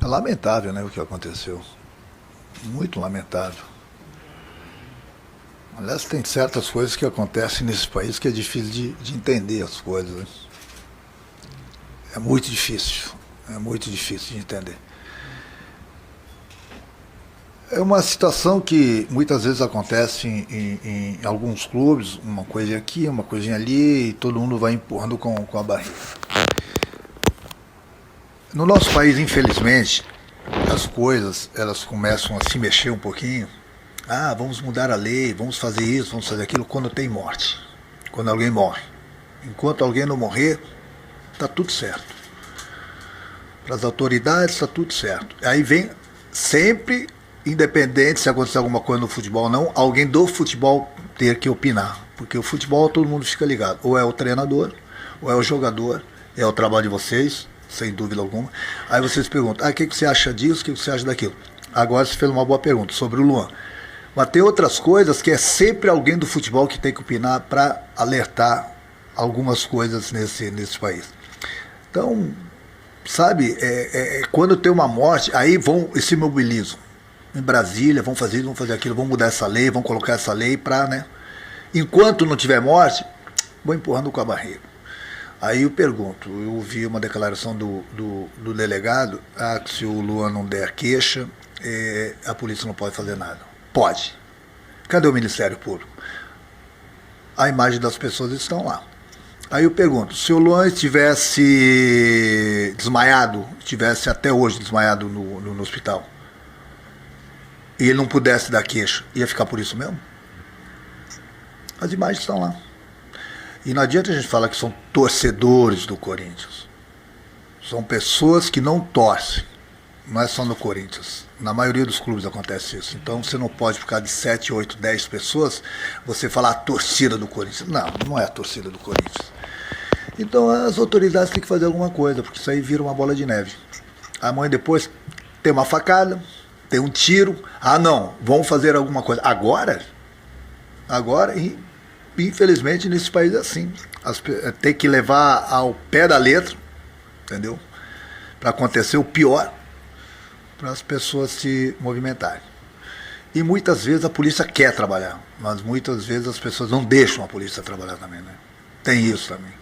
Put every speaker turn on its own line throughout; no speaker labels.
É lamentável, né, o que aconteceu. Muito lamentável. Aliás, tem certas coisas que acontecem nesse país que é difícil de entender as coisas. Né? É muito difícil. É muito difícil de entender. É uma situação que muitas vezes acontece em alguns clubes, uma coisinha aqui, uma coisinha ali, e todo mundo vai empurrando com a barriga. No nosso país, infelizmente, as coisas elas começam a se mexer um pouquinho. Ah, vamos mudar a lei, vamos fazer isso, vamos fazer aquilo quando tem morte, quando alguém morre. Enquanto alguém não morrer, está tudo certo. Para as autoridades está tudo certo. Aí vem sempre, independente se acontecer alguma coisa no futebol ou não, alguém do futebol ter que opinar. Porque o futebol todo mundo fica ligado. Ou é o treinador, ou é o jogador, é o trabalho de vocês, sem dúvida alguma. Aí vocês perguntam, o que você acha disso, o que você acha daquilo? Agora você fez uma boa pergunta sobre o Luan. Mas tem outras coisas que é sempre alguém do futebol que tem que opinar para alertar algumas coisas nesse país. Então, sabe, quando tem uma morte, aí vão e se mobilizam. Em Brasília, vão fazer isso, vão fazer aquilo, vão mudar essa lei, vão colocar essa lei para, né? Enquanto não tiver morte, vou empurrando com a barriga. Aí eu pergunto, eu ouvi uma declaração do delegado, que se o Luan não der queixa, a polícia não pode fazer nada. Pode. Cadê o Ministério Público? A imagem das pessoas estão lá. Aí eu pergunto, se o Luan estivesse desmaiado, estivesse até hoje desmaiado no hospital, e ele não pudesse dar queixa, ia ficar por isso mesmo? As imagens estão lá. E não adianta a gente falar que são torcedores do Corinthians. São pessoas que não torcem. Não é só no Corinthians. Na maioria dos clubes acontece isso. Então você não pode ficar de 7, 8, 10 pessoas, você falar a torcida do Corinthians. Não, não é a torcida do Corinthians. Então as autoridades têm que fazer alguma coisa, porque isso aí vira uma bola de neve. Amanhã depois tem uma facada, tem um tiro. Ah não, vamos fazer alguma coisa. Agora, infelizmente nesse país é assim. Tem que levar ao pé da letra, entendeu? Para acontecer o pior, para as pessoas se movimentarem. E muitas vezes a polícia quer trabalhar, mas muitas vezes as pessoas não deixam a polícia trabalhar também, né? Tem isso também.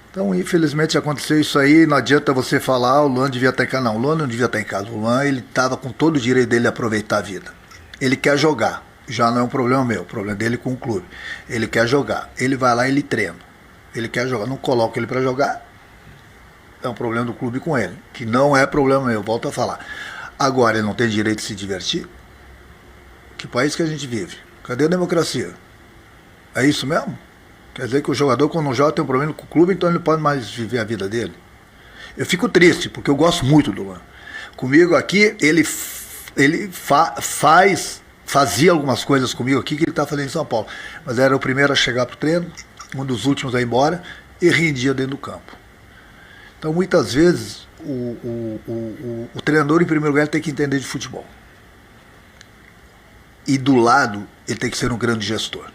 Então, infelizmente, aconteceu isso aí, não adianta você falar, o Luan devia estar em casa. Não, o Luan não devia estar em casa. O Luan, ele estava com todo o direito dele de aproveitar a vida. Ele quer jogar, já não é um problema meu, o problema dele com o clube. Ele quer jogar, ele vai lá e ele treina. Ele quer jogar, não coloca ele para jogar, é um problema do clube com ele, que não é problema meu, volto a falar. Agora, ele não tem direito de se divertir? Que país que a gente vive? Cadê a democracia? É isso mesmo? Quer dizer que o jogador, quando não joga, tem um problema com o clube, então ele não pode mais viver a vida dele? Eu fico triste, porque eu gosto muito do Luan. Comigo aqui, ele fazia algumas coisas comigo aqui que ele está fazendo em São Paulo. Mas era o primeiro a chegar para o treino, um dos últimos a ir embora, e rendia dentro do campo. Então, muitas vezes, o treinador, em primeiro lugar, tem que entender de futebol. E do lado, ele tem que ser um grande gestor.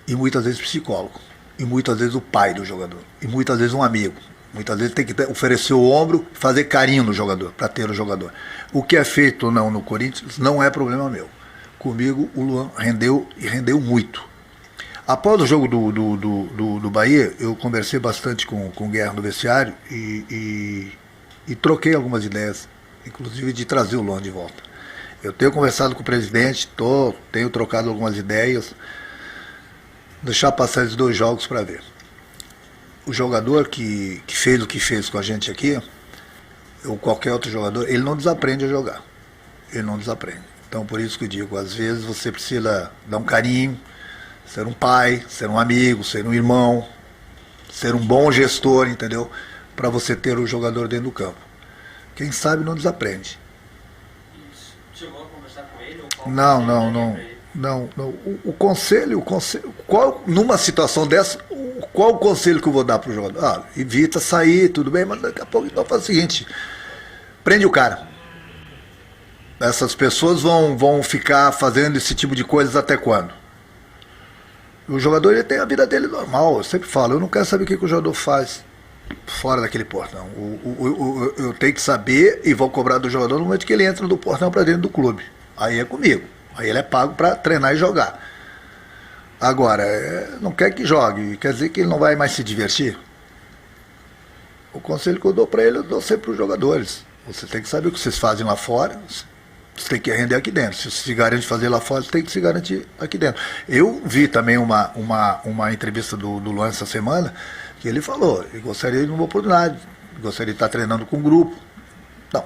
E muitas vezes psicólogo. E muitas vezes o pai do jogador. E muitas vezes um amigo. Muitas vezes tem que oferecer o ombro, fazer carinho no jogador, para ter o jogador. O que é feito ou não no Corinthians não é problema meu. Comigo, o Luan rendeu e rendeu muito. Após o jogo do Bahia, eu conversei bastante com o Guerra no vestiário e troquei algumas ideias, inclusive de trazer o Luan de volta. Eu tenho conversado com o presidente, tenho trocado algumas ideias, deixar passar esses 2 jogos para ver. O jogador que fez o que fez com a gente aqui, ou qualquer outro jogador, ele não desaprende a jogar. Ele não desaprende. Então, por isso que eu digo, às vezes você precisa dar um carinho, ser um pai, ser um amigo, ser um irmão, ser um bom gestor, entendeu? Para você ter o jogador dentro do campo. Quem sabe não desaprende.
Chegou a conversar com ele?
Não. O conselho, numa situação dessa, qual o conselho que eu vou dar para o jogador? Evita sair, tudo bem, mas daqui a pouco então faz o seguinte, prende o cara. Essas pessoas vão ficar fazendo esse tipo de coisas até quando? O jogador ele tem a vida dele normal, eu sempre falo, eu não quero saber o que o jogador faz. fora daquele portão. Eu tenho que saber e vou cobrar do jogador no momento que ele entra do portão para dentro do clube. Aí é comigo. Aí ele é pago para treinar e jogar. Agora, não quer que jogue, quer dizer que ele não vai mais se divertir? O conselho que eu dou para ele, eu dou sempre para os jogadores. Você tem que saber o que vocês fazem lá fora, você tem que render aqui dentro. Se você se garante fazer lá fora, você tem que se garantir aqui dentro. Eu vi também uma entrevista do Luan essa semana, que ele falou, ele gostaria de uma oportunidade, gostaria de estar treinando com um grupo. Não,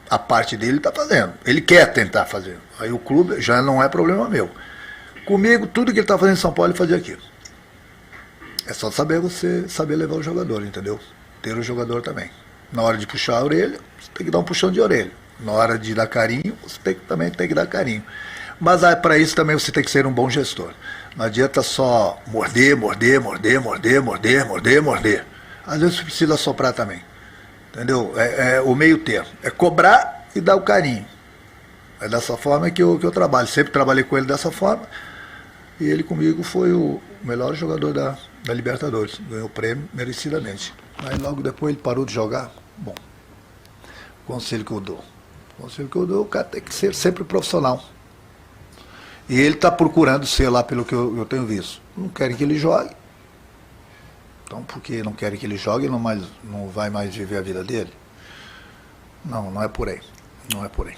a parte dele está fazendo. Ele quer tentar fazer. Aí o clube já não é problema meu. Comigo, tudo que ele está fazendo em São Paulo, ele fazia aquilo. É só saber você saber levar o jogador, entendeu? Ter o jogador também. Na hora de puxar a orelha, você tem que dar um puxão de orelha. Na hora de dar carinho, você também tem que dar carinho. Mas para isso também você tem que ser um bom gestor. Não adianta só morder. Às vezes você precisa soprar também. Entendeu? É o meio termo. É cobrar e dar o carinho. É dessa forma que eu trabalho. Sempre trabalhei com ele dessa forma. E ele comigo foi o melhor jogador da Libertadores. Ganhou o prêmio merecidamente. Aí logo depois ele parou de jogar. Bom, conselho que eu dou. O cara tem que ser sempre profissional. E ele está procurando ser lá pelo que eu tenho visto. Não querem que ele jogue. Então, porque não querem que ele jogue, ele não vai mais viver a vida dele? Não é por aí. Não é por aí.